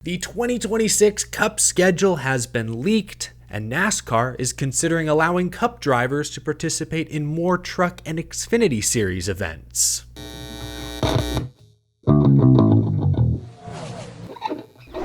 The 2026 Cup schedule has been leaked, and NASCAR is considering allowing Cup drivers to participate in more Truck and Xfinity Series events.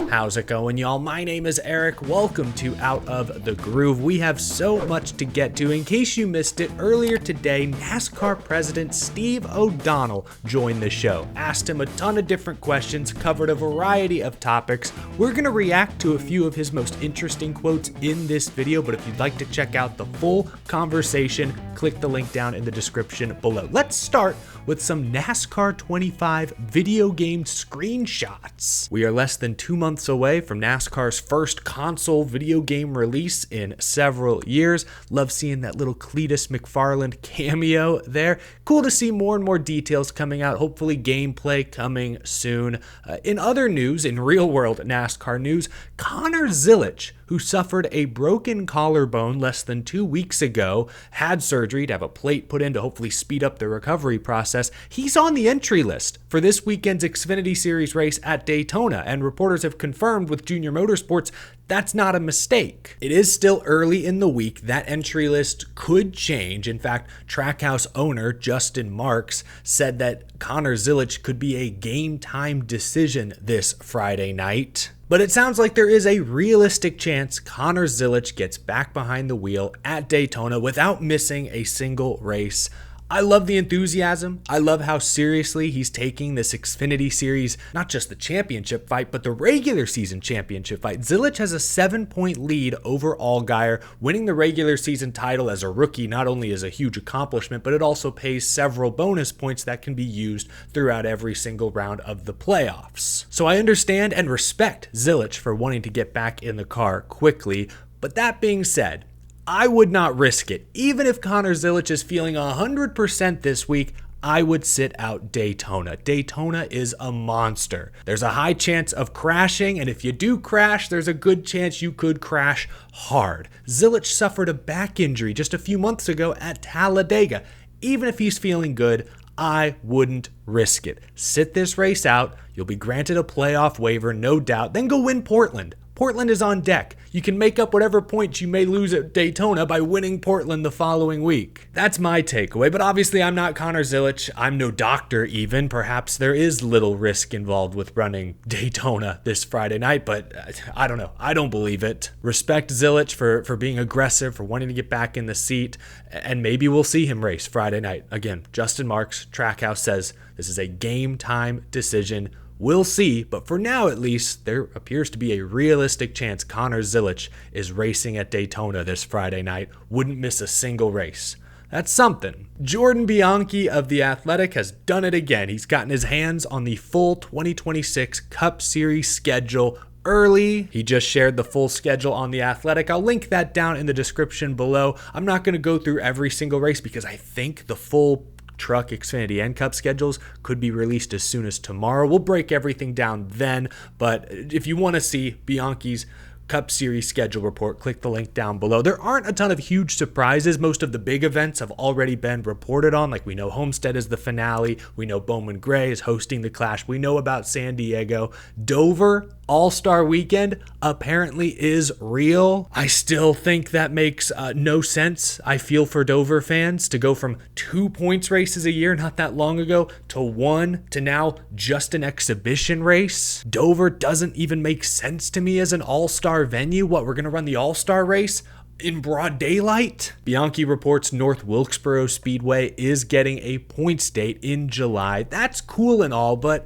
How's it going, y'all? My name is Eric. Welcome to Out of the Groove. We have so much to get to. In case you missed it, earlier today, NASCAR President Steve O'Donnell joined the show. Asked him a ton of different questions, covered a variety of topics. We're going to react to a few of his most interesting quotes in this video, but if you'd like to check out the full conversation, click the link down in the description below. Let's start with some NASCAR 25 video game screenshots. We are less than 2 months away from NASCAR's first console video game release in several years. Love seeing that little Cletus McFarland cameo there. Cool to see more and more details coming out, hopefully gameplay coming soon. In other news, in real world NASCAR news, Connor Zilisch, who suffered a broken collarbone less than 2 weeks ago, had surgery to have a plate put in to hopefully speed up the recovery process. He's on the entry list for this weekend's Xfinity Series race at Daytona, and reporters have confirmed with Junior Motorsports that's not a mistake. It is still early in the week. That entry list could change. In fact, Trackhouse owner Justin Marks said that Connor Zilisch could be a game time decision this Friday night. But it sounds like there is a realistic chance Connor Zilisch gets back behind the wheel at Daytona without missing a single race. I love the enthusiasm. I love how seriously he's taking this Xfinity Series, not just the championship fight, but the regular season championship fight. Zilisch has a 7-point lead over Allgaier. Winning the regular season title as a rookie not only is a huge accomplishment, but it also pays several bonus points that can be used throughout every single round of the playoffs. So I understand and respect Zilisch for wanting to get back in the car quickly, but that being said, I would not risk it. Even if Connor Zilisch is feeling 100% this week, I would sit out Daytona. Daytona is a monster. There's a high chance of crashing, and if you do crash, there's a good chance you could crash hard. Zilisch suffered a back injury just a few months ago at Talladega. Even if he's feeling good, I wouldn't risk it. Sit this race out. You'll be granted a playoff waiver, no doubt. Then go win Portland. Portland is on deck. You can make up whatever points you may lose at Daytona by winning Portland the following week. That's my takeaway, but obviously I'm not Connor Zilisch. I'm no doctor even. Perhaps there is little risk involved with running Daytona this Friday night, but I don't know. I don't believe it. Respect Zilisch for being aggressive, for wanting to get back in the seat, and maybe we'll see him race Friday night. Again, Justin Marks, Trackhouse, says this is a game time decision. We'll see, but for now at least, there appears to be a realistic chance Connor Zilisch is racing at Daytona this Friday night. Wouldn't miss a single race. That's something. Jordan Bianchi of The Athletic has done it again. He's gotten his hands on the full 2026 Cup Series schedule early. He just shared the full schedule on The Athletic. I'll link that down in the description below. I'm not going to go through every single race because I think the full Truck, Xfinity, and Cup schedules could be released as soon as tomorrow. We'll break everything down then, but if you want to see Bianchi's Cup Series schedule report, click the link down below. There aren't a ton of huge surprises. Most of the big events have already been reported on. Like we know Homestead is the finale. We know Bowman Gray is hosting the Clash. We know about San Diego. Dover All-Star Weekend apparently is real. I still think that makes no sense. I feel for Dover fans to go from 2 points races a year not that long ago to 1 to now just an exhibition race. Dover doesn't even make sense to me as an all-star venue. What, we're going to run the all-star race in broad daylight? Bianchi reports North Wilkesboro Speedway is getting a points date in July. That's cool and all, but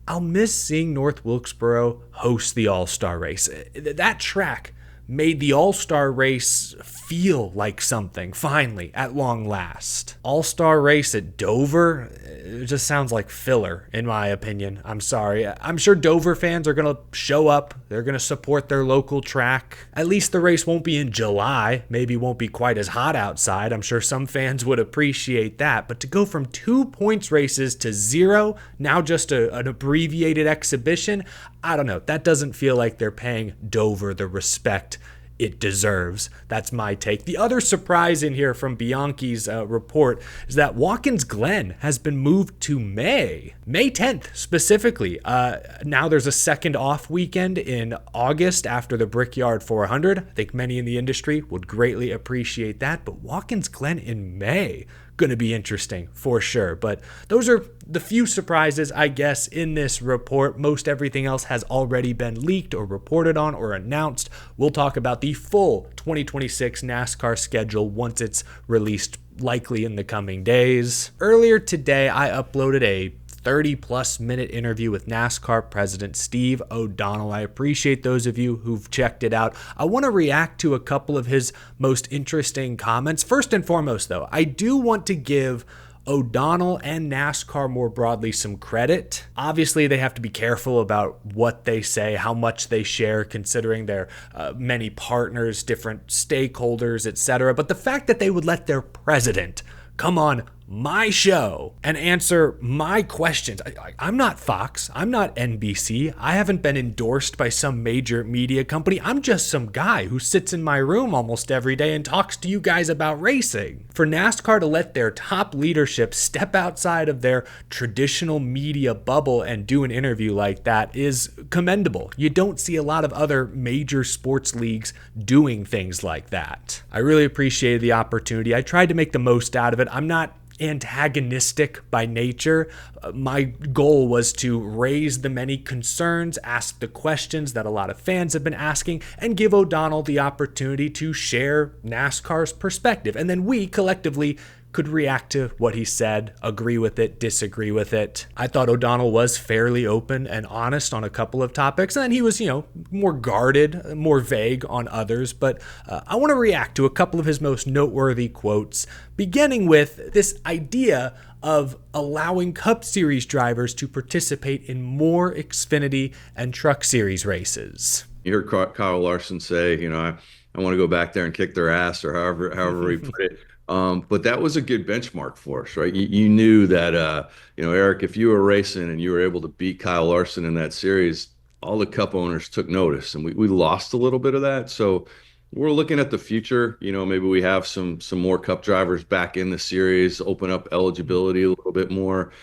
I'll miss seeing North Wilkesboro host the All-Star race. That track made the All-Star race feel like something, finally, at long last. All-Star race at Dover, it just sounds like filler, in my opinion. I'm sorry. I'm sure Dover fans are going to show up. They're going to support their local track. At least the race won't be in July. Maybe won't be quite as hot outside. I'm sure some fans would appreciate that. But to go from 2 points races to 0, now just an abbreviated exhibition, I don't know. That doesn't feel like they're paying Dover the respect it deserves. That's my take. The other surprise in here from Bianchi's report is that Watkins Glen has been moved to May 10th specifically. Now there's a second off weekend in August after the Brickyard 400. I think many in the industry would greatly appreciate that, but Watkins Glen in May, going to be interesting for sure. But those are the few surprises, I guess, in this report. Most everything else has already been leaked or reported on or announced. We'll talk about the full 2026 NASCAR schedule once it's released, likely in the coming days. Earlier today, I uploaded a 30-plus minute interview with NASCAR President Steve O'Donnell. I appreciate those of you who've checked it out. I want to react to a couple of his most interesting comments. First and foremost, though, I do want to give O'Donnell and NASCAR more broadly some credit. Obviously, they have to be careful about what they say, how much they share, considering their many partners, different stakeholders, etc. But the fact that they would let their president come on my show and answer my questions. I'm not Fox. I'm not NBC. I haven't been endorsed by some major media company. I'm just some guy who sits in my room almost every day and talks to you guys about racing. For NASCAR to let their top leadership step outside of their traditional media bubble and do an interview like that is commendable. You don't see a lot of other major sports leagues doing things like that. I really appreciated the opportunity. I tried to make the most out of it. I'm not antagonistic by nature. My goal was to raise the many concerns, ask the questions that a lot of fans have been asking, and give O'Donnell the opportunity to share NASCAR's perspective. And then we collectively could react to what he said, agree with it, disagree with it. I thought O'Donnell was fairly open and honest on a couple of topics, and then he was, more guarded, more vague on others. But I want to react to a couple of his most noteworthy quotes, beginning with this idea of allowing Cup Series drivers to participate in more Xfinity and Truck Series races. You heard Kyle Larson say, I want to go back there and kick their ass, or however he put it. But that was a good benchmark for us, right? You knew that, Eric, if you were racing and you were able to beat Kyle Larson in that series, all the Cup owners took notice, and we lost a little bit of that. So we're looking at the future. Maybe we have some more Cup drivers back in the series, open up eligibility a little bit more.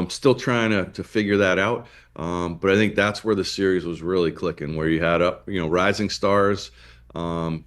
Still trying to figure that out. But I think that's where the series was really clicking, where you had rising stars,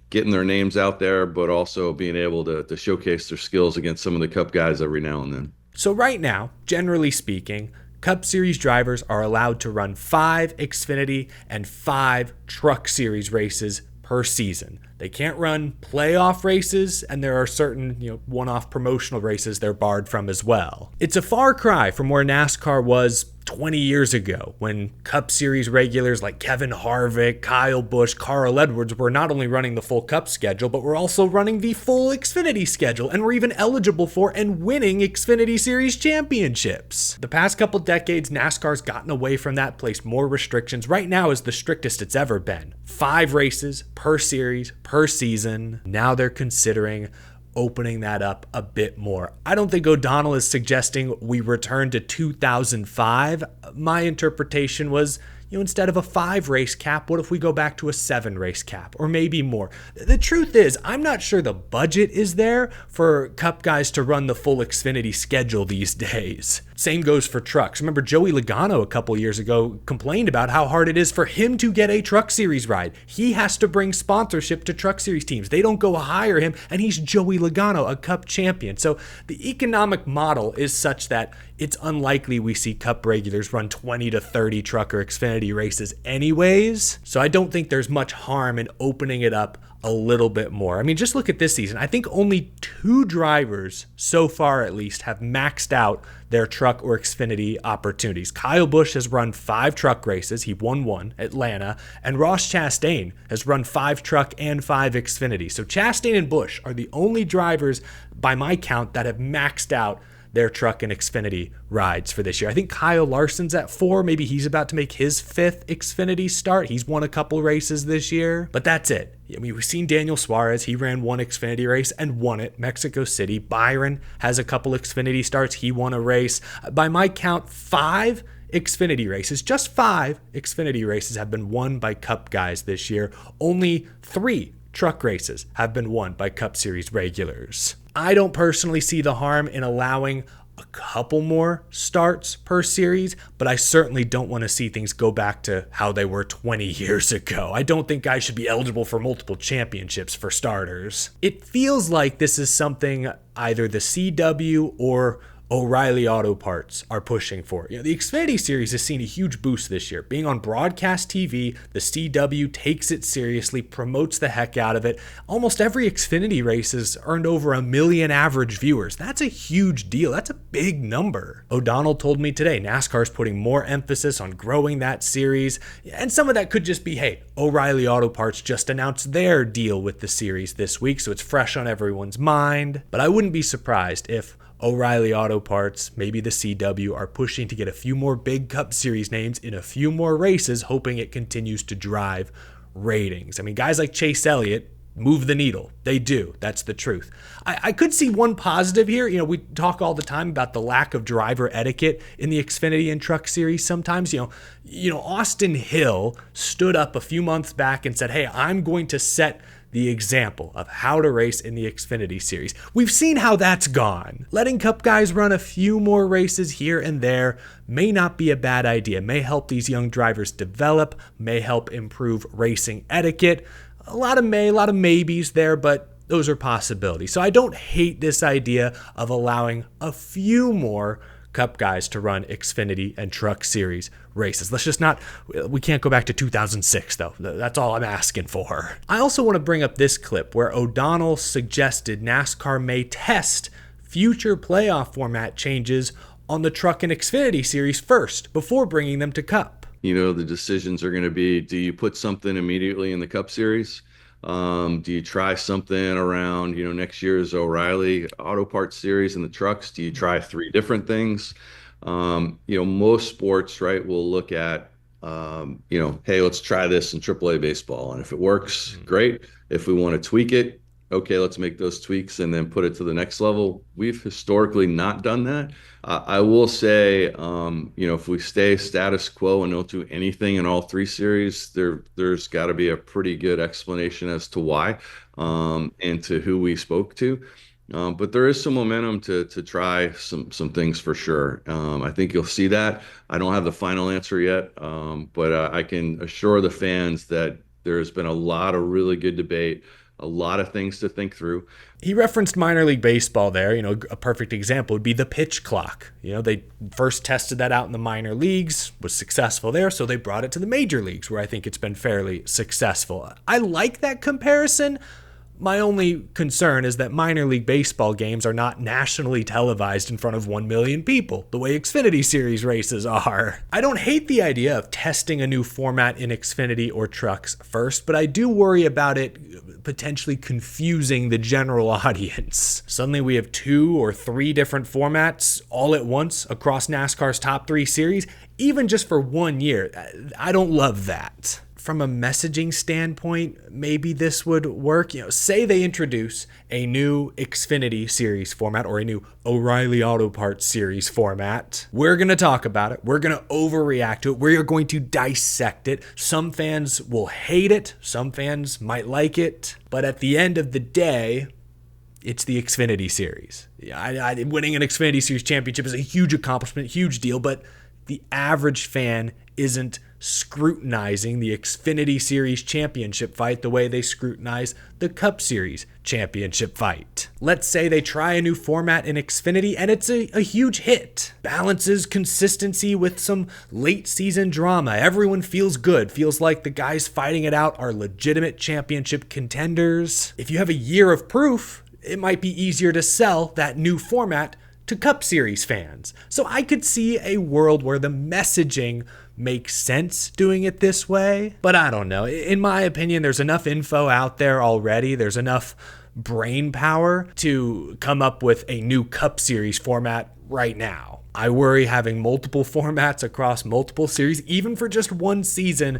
getting their names out there, but also being able to showcase their skills against some of the Cup guys every now and then. So right now, generally speaking, Cup Series drivers are allowed to run 5 Xfinity and 5 Truck Series races per season. They can't run playoff races, and there are certain, one-off promotional races they're barred from as well. It's a far cry from where NASCAR was 20 years ago, when Cup Series regulars like Kevin Harvick, Kyle Busch, Carl Edwards were not only running the full Cup schedule, but were also running the full Xfinity schedule and were even eligible for and winning Xfinity Series championships. The past couple decades, NASCAR's gotten away from that, placed more restrictions. Right now is the strictest it's ever been. 5 races per series, per season. Now they're considering opening that up a bit more. I don't think O'Donnell is suggesting we return to 2005. My interpretation was, instead of a 5 race cap, what if we go back to a 7 race cap, or maybe more? The truth is, I'm not sure the budget is there for Cup guys to run the full Xfinity schedule these days. Same goes for trucks. Remember, Joey Logano a couple years ago complained about how hard it is for him to get a Truck Series ride. He has to bring sponsorship to Truck Series teams. They don't go hire him, and he's Joey Logano, a Cup champion. So the economic model is such that it's unlikely we see Cup regulars run 20 to 30 Truck or Xfinity races anyways. So I don't think there's much harm in opening it up a little bit more. I mean, just look at this season. I think only 2 drivers so far, at least, have maxed out their Truck or Xfinity opportunities. Kyle Busch has run 5 truck races. He won 1, Atlanta. And Ross Chastain has run 5 truck and 5 Xfinity. So Chastain and Busch are the only drivers, by my count, that have maxed out their Truck and Xfinity rides for this year. I think Kyle Larson's at 4. Maybe he's about to make his 5th Xfinity start. He's won a couple races this year, but that's it. I mean, we've seen Daniel Suarez. He ran 1 Xfinity race and won it, Mexico City. Byron has a couple Xfinity starts. He won a race. By my count, 5 Xfinity races, just 5 Xfinity races have been won by Cup guys this year. Only 3 truck races have been won by Cup Series regulars. I don't personally see the harm in allowing a couple more starts per series, but I certainly don't want to see things go back to how they were 20 years ago. I don't think guys should be eligible for multiple championships for starters. It feels like this is something either the CW or O'Reilly Auto Parts are pushing for. The Xfinity Series has seen a huge boost this year. Being on broadcast TV, the CW takes it seriously, promotes the heck out of it. Almost every Xfinity race has earned over 1 million average viewers. That's a huge deal. That's a big number. O'Donnell told me today NASCAR's putting more emphasis on growing that series, and some of that could just be, hey, O'Reilly Auto Parts just announced their deal with the series this week, so it's fresh on everyone's mind. But I wouldn't be surprised if O'Reilly Auto Parts, maybe the CW, are pushing to get a few more big Cup Series names in a few more races, hoping it continues to drive ratings. I mean, guys like Chase Elliott move the needle. They do. That's the truth. I could see one positive here. We talk all the time about the lack of driver etiquette in the Xfinity and Truck Series sometimes. Austin Hill stood up a few months back and said, hey, I'm going to set the example of how to race in the Xfinity Series. We've seen how that's gone. Letting Cup guys run a few more races here and there may not be a bad idea, may help these young drivers develop, may help improve racing etiquette. A lot of maybes there, but those are possibilities. So I don't hate this idea of allowing a few more Cup guys to run Xfinity and Truck Series races. We can't go back to 2006 though. That's all I'm asking for. I also want to bring up this clip where O'Donnell suggested NASCAR may test future playoff format changes on the Truck and Xfinity Series first before bringing them to Cup. The decisions are going to be, do you put something immediately in the Cup Series? Do you try something around, next year's O'Reilly Auto Parts Series in the trucks? Do you try 3 different things? Most sports, right, will look at, hey, let's try this in AAA baseball. And if it works, great. If we want to tweak it, okay, let's make those tweaks and then put it to the next level. We've historically not done that. I will say, if we stay status quo and don't do anything in all 3 series, there's got to be a pretty good explanation as to why, and to who we spoke to. But there is some momentum to try some things for sure. I think you'll see that. I don't have the final answer yet, but I can assure the fans that there's been a lot of really good debate, a lot of things to think through. He referenced minor league baseball there. A perfect example would be the pitch clock. They first tested that out in the minor leagues, was successful there, so they brought it to the major leagues, where I think it's been fairly successful. I like that comparison. My only concern is that minor league baseball games are not nationally televised in front of 1 million people, the way Xfinity Series races are. I don't hate the idea of testing a new format in Xfinity or trucks first, but I do worry about it potentially confusing the general audience. Suddenly we have 2 or 3 different formats all at once across NASCAR's top 3 series, even just for 1 year. I don't love that. From a messaging standpoint, maybe this would work. Say they introduce a new Xfinity Series format or a new O'Reilly Auto Parts Series format. We're going to talk about it. We're going to overreact to it. We are going to dissect it. Some fans will hate it. Some fans might like it. But at the end of the day, it's the Xfinity Series. Winning an Xfinity Series championship is a huge accomplishment, huge deal, but the average fan isn't scrutinizing the Xfinity Series championship fight the way they scrutinize the Cup Series championship fight. Let's say they try a new format in Xfinity and it's a huge hit. Balances consistency with some late season drama. Everyone feels good, feels like the guys fighting it out are legitimate championship contenders. If you have a year of proof, it might be easier to sell that new format to Cup Series fans. So I could see a world where the messaging makes sense doing it this way, but I don't know. In my opinion, there's enough info out there already. There's enough brain power to come up with a new Cup Series format right now. I worry having multiple formats across multiple series, even for just one season,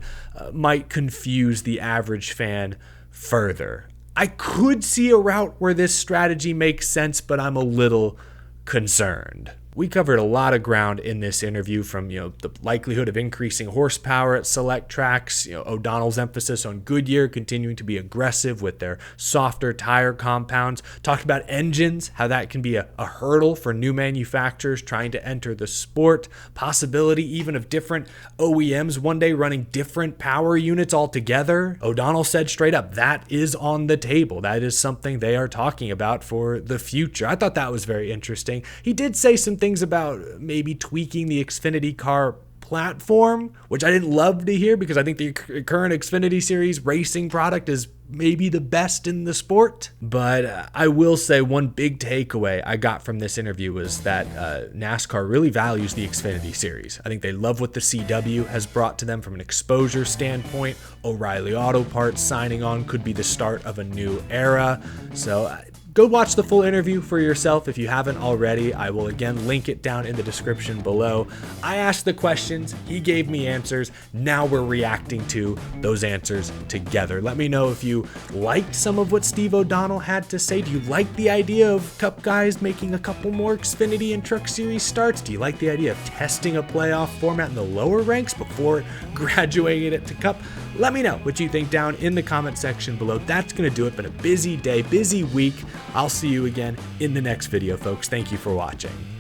might confuse the average fan further. I could see a route where this strategy makes sense, but I'm a little concerned. We covered a lot of ground in this interview, from the likelihood of increasing horsepower at select tracks, O'Donnell's emphasis on Goodyear continuing to be aggressive with their softer tire compounds, talked about engines, how that can be a hurdle for new manufacturers trying to enter the sport, possibility even of different OEMs one day running different power units altogether. O'Donnell said straight up that is on the table. That is something they are talking about for the future. I thought that was very interesting. He did say some things about maybe tweaking the Xfinity car platform, which I didn't love to hear, because I think the current Xfinity series racing product is maybe the best in the sport. But I will say one big takeaway I got from this interview was that NASCAR really values the Xfinity series. I think they love what the CW has brought to them from an exposure standpoint. O'Reilly Auto Parts signing on could be the start of a new era. So go watch the full interview for yourself if you haven't already. I will again link it down in the description below. I asked the questions, he gave me answers. Now we're reacting to those answers together. Let me know if you liked some of what Steve O'Donnell had to say. Do you like the idea of Cup guys making a couple more Xfinity and Truck Series starts? Do you like the idea of testing a playoff format in the lower ranks before graduating it to Cup? Let me know what you think down in the comment section below. That's going to do it. Been a busy day, busy week. I'll see you again in the next video, folks. Thank you for watching.